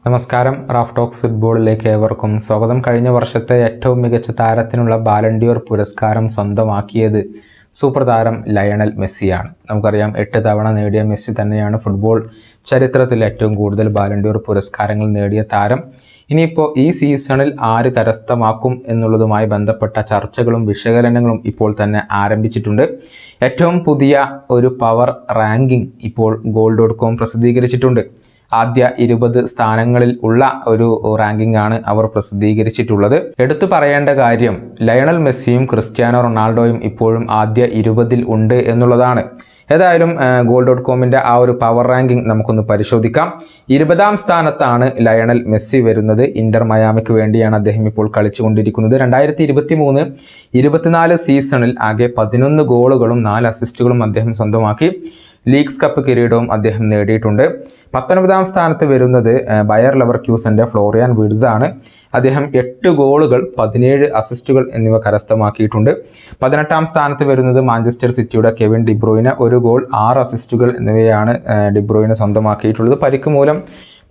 നമസ്കാരം. Raf talks ഫുട്ബോളിലേക്ക് ഏവർക്കും സ്വാഗതം. കഴിഞ്ഞ വർഷത്തെ ഏറ്റവും മികച്ച താരത്തിനുള്ള ബാലൻഡിയോർ പുരസ്കാരം സ്വന്തമാക്കിയത് സൂപ്പർ താരം ലയണൽ മെസ്സിയാണ്. നമുക്കറിയാം, 8 തവണ നേടിയ മെസ്സി തന്നെയാണ് ഫുട്ബോൾ ചരിത്രത്തിൽ ഏറ്റവും കൂടുതൽ ബാലൻഡിയോർ പുരസ്കാരങ്ങൾ നേടിയ താരം. ഇനിയിപ്പോൾ ഈ സീസണിൽ ആര് കരസ്ഥമാക്കും എന്നുള്ളതുമായി ബന്ധപ്പെട്ട ചർച്ചകളും വിശകലനങ്ങളും ഇപ്പോൾ തന്നെ ആരംഭിച്ചിട്ടുണ്ട്. ഏറ്റവും പുതിയ ഒരു പവർ റാങ്കിംഗ് ഇപ്പോൾ goal.com പ്രസിദ്ധീകരിച്ചിട്ടുണ്ട്. ആദ്യ 20 സ്ഥാനങ്ങളിൽ ഉള്ള ഒരു റാങ്കിംഗ് ആണ് അവർ പ്രസിദ്ധീകരിച്ചിട്ടുള്ളത്. എടുത്തു പറയേണ്ട കാര്യം, ലയണൽ മെസ്സിയും ക്രിസ്ത്യാനോ റൊണാൾഡോയും ഇപ്പോഴും ആദ്യ 20-ൽ ഉണ്ട് എന്നുള്ളതാണ്. ഏതായാലും goal.comന്റെ ആ ഒരു പവർ റാങ്കിംഗ് നമുക്കൊന്ന് പരിശോധിക്കാം. 20-ാം സ്ഥാനത്താണ് ലയണൽ മെസ്സി വരുന്നത്. ഇന്റർ മയാമിക്ക് വേണ്ടിയാണ് അദ്ദേഹം ഇപ്പോൾ കളിച്ചുകൊണ്ടിരിക്കുന്നത്. 2023-24 സീസണിൽ ആകെ 11 ഗോളുകളും 4 അസിസ്റ്റുകളും അദ്ദേഹം സ്വന്തമാക്കി. ലീഗ്സ് കപ്പ് കിരീടവും അദ്ദേഹം നേടിയിട്ടുണ്ട്. 19-ാം സ്ഥാനത്ത് വരുന്നത് ബയർ ലെവർക്യൂസന്റെ ഫ്ലോറിയാൻ വിർട്സ് ആണ്. അദ്ദേഹം 8 ഗോളുകൾ 17 അസിസ്റ്റുകൾ എന്നിവ കരസ്ഥമാക്കിയിട്ടുണ്ട്. 18-ാം സ്ഥാനത്ത് വരുന്നത് മാഞ്ചസ്റ്റർ സിറ്റിയുടെ കെവിൻ ഡിബ്രൂയിന, 1 ഗോൾ 6 അസിസ്റ്റുകൾ എന്നിവയാണ് ഡിബ്രൂയിന സ്വന്തമാക്കിയിട്ടുള്ളത്. പരിക്ക് മൂലം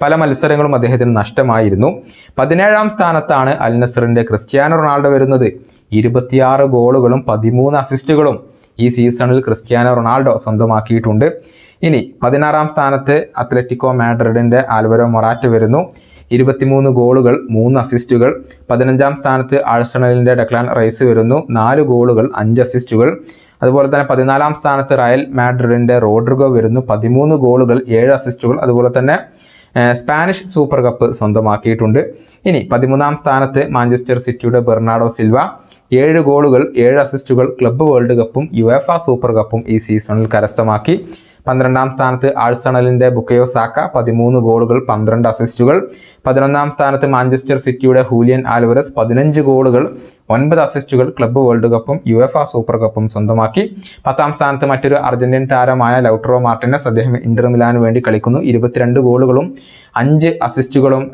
പല മത്സരങ്ങളും അദ്ദേഹത്തിന് നഷ്ടമായിരുന്നു. 17-ാം സ്ഥാനത്താണ് അൽ നസറിന്റെ ക്രിസ്ത്യാനോ റൊണാൾഡോ വരുന്നത്. 26 ഗോളുകളും 13 അസിസ്റ്റുകളും ഈ സീസണിൽ ക്രിസ്ത്യാനോ റൊണാൾഡോ സ്വന്തമാക്കിയിട്ടുണ്ട്. ഇനി 16-ാം സ്ഥാനത്ത് അത്ലറ്റിക്കോ മാഡ്രിഡിന്റെ ആൽവരോ മൊറാറ്റ വരുന്നു. 23 ഗോളുകൾ 3 അസിസ്റ്റുകൾ. 15-ാം സ്ഥാനത്ത് ആഴ്സണലിന്റെ ഡെക്ലാൻ റൈസ് വരുന്നു. 4 ഗോളുകൾ 5 അസിസ്റ്റുകൾ. അതുപോലെ തന്നെ 14-ാം സ്ഥാനത്ത് റയൽ മാഡ്രിഡിന്റെ റോഡ്രിഗോ വരുന്നു. 13 ഗോളുകൾ 7 അസിസ്റ്റുകൾ. അതുപോലെ തന്നെ സ്പാനിഷ് സൂപ്പർ കപ്പ് സ്വന്തമാക്കിയിട്ടുണ്ട്. ഇനി 13-ാം സ്ഥാനത്ത് മാഞ്ചസ്റ്റർ സിറ്റിയുടെ ബെർണാഡോ സിൽവ, 7 ഗോളുകൾ 7 അസിസ്റ്റുകൾ. ക്ലബ്ബ് വേൾഡ് കപ്പും യുവേഫ സൂപ്പർ കപ്പും ഈ സീസണിൽ കരസ്ഥമാക്കി. 12-ാം സ്ഥാനത്ത് ആഴ്സണലിന്റെ ബുക്കയോ സാക്ക, 13 ഗോളുകൾ 12 അസിസ്റ്റുകൾ. 11-ാം സ്ഥാനത്ത് മാഞ്ചസ്റ്റർ സിറ്റിയുടെ ഹൂലിയൻ ആൽവരസ്, 15 ഗോളുകൾ 9 അസിസ്റ്റുകൾ. ക്ലബ്ബ് വേൾഡ് കപ്പും യുവേഫ സൂപ്പർ കപ്പും സ്വന്തമാക്കി. 10-ാം സ്ഥാനത്ത് മറ്റൊരു അർജന്റീൻ താരമായ ലൗട്രോ മാർട്ടിനസ്, അദ്ദേഹം ഇന്റർ മിലാന് വേണ്ടി കളിക്കുന്നു. 22 ഗോളുകളും 5 അസിസ്റ്റുകളും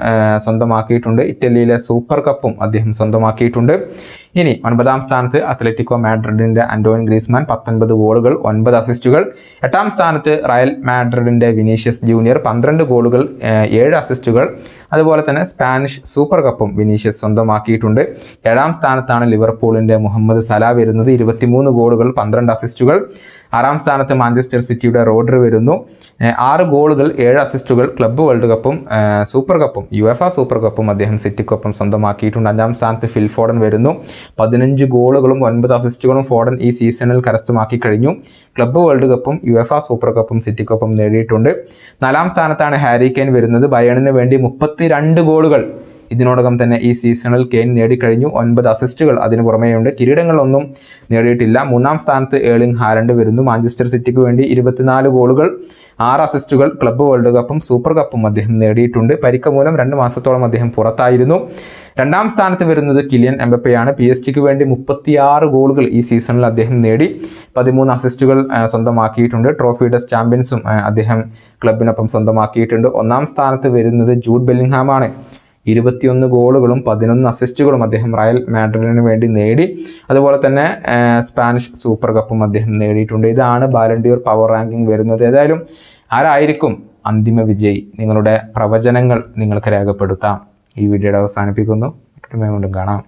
സ്വന്തമാക്കിയിട്ടുണ്ട്. ഇറ്റലിയിലെ സൂപ്പർ കപ്പും അദ്ദേഹം സ്വന്തമാക്കിയിട്ടുണ്ട്. ഇനി 9-ാം സ്ഥാനത്ത് അത്ലറ്റിക്കോ മാഡ്രിഡിന്റെ ആന്റോയിൻ ഗ്രീസ്മാൻ, 19 ഗോളുകൾ 9 അസിസ്റ്റുകൾ. 8-ാം സ്ഥാനത്ത് റയൽ മാഡ്രിഡിന്റെ വിനീഷ്യസ് ജൂനിയർ, 12 ഗോളുകൾ 7 അസിസ്റ്റുകൾ. അതുപോലെ തന്നെ സ്പാനിഷ് സൂപ്പർ കപ്പും വിനീഷ്യസ് സ്വന്തമാക്കിയിട്ടുണ്ട്. 7-ാം സ്ഥാനത്താണ് ലിവർപൂളിന്റെ മുഹമ്മദ് സലാ വരുന്നത്. 23 ഗോളുകൾ 12 അസിസ്റ്റുകൾ. 6-ാം സ്ഥാനത്ത് മാഞ്ചസ്റ്റർ സിറ്റിയുടെ റോഡ്രി വരുന്നു. 6 ഗോളുകൾ 7 അസിസ്റ്റുകൾ. ക്ലബ്ബ് വേൾഡ് കപ്പും സൂപ്പർ കപ്പും യുവേഫ സൂപ്പർ കപ്പും അദ്ദേഹം സിറ്റിക്കൊപ്പം സ്വന്തമാക്കിയിട്ടുണ്ട്. 5-ാം സ്ഥാനത്ത് ഫിൽ ഫോഡൻ വരുന്നു. 15 ഗോളുകളും 9 അസിസ്റ്റുകളും ഫോഡൻ ഈ സീസണിൽ കരസ്ഥമാക്കി കഴിഞ്ഞു. ക്ലബ്ബ് വേൾഡ് കപ്പും യുവേഫ സൂപ്പർ കപ്പും സിറ്റിക്കൊപ്പം നേടിയിട്ടുണ്ട്. 4-ാം സ്ഥാനത്താണ് ഹാരി കെയ്ൻ വരുന്നത്. ബയേണിന് വേണ്ടി 32 ഗോളുകൾ ഇതിനോടകം തന്നെ ഈ സീസണിൽ കെയ്ൻ നേടിക്കഴിഞ്ഞു. 9 അസിസ്റ്റുകൾ അതിന് പുറമേയുണ്ട്. കിരീടങ്ങളൊന്നും നേടിയിട്ടില്ല. 3-ാം സ്ഥാനത്ത് ഏർലിംഗ് ഹാലൻഡ് വരുന്നു. മാഞ്ചസ്റ്റർ സിറ്റിക്ക് വേണ്ടി 24 ഗോളുകൾ 6 അസിസ്റ്റുകൾ. ക്ലബ്ബ് വേൾഡ് കപ്പും സൂപ്പർ കപ്പും അദ്ദേഹം നേടിയിട്ടുണ്ട്. പരിക്ക് മൂലം 2 മാസത്തോളം അദ്ദേഹം പുറത്തായിരുന്നു. 2-ാം സ്ഥാനത്ത് വരുന്നത് കിലിയൻ എംബപ്പയാണ്. PSG-ക്ക് വേണ്ടി 36 ഗോളുകൾ ഈ സീസണിൽ അദ്ദേഹം നേടി. 13 അസിസ്റ്റുകൾ സ്വന്തമാക്കിയിട്ടുണ്ട്. ട്രോഫിയുടെ ചാമ്പ്യൻസും അദ്ദേഹം ക്ലബിനൊപ്പം സ്വന്തമാക്കിയിട്ടുണ്ട്. 1-ാം സ്ഥാനത്ത് വരുന്നത് ജൂഡ് ബെല്ലിംഗ്ഹാം ആണ്. 21 ഗോളുകളും 11 അസിസ്റ്റുകളും അദ്ദേഹം റയൽ മാഡ്രിഡിന് വേണ്ടി നേടി. അതുപോലെ തന്നെ സ്പാനിഷ് സൂപ്പർ കപ്പും അദ്ദേഹം നേടിയിട്ടുണ്ട്. ഇതാണ് ബാലൻഡിയോർ പവർ റാങ്കിംഗ് വരുന്നത്. ഏതായാലും ആരായിരിക്കും അന്തിമ വിജയി? നിങ്ങളുടെ പ്രവചനങ്ങൾ നിങ്ങൾക്ക് രേഖപ്പെടുത്താം. ഈ വീഡിയോയുടെ അവസാനിപ്പിക്കുന്നു. വീണ്ടും കാണാം.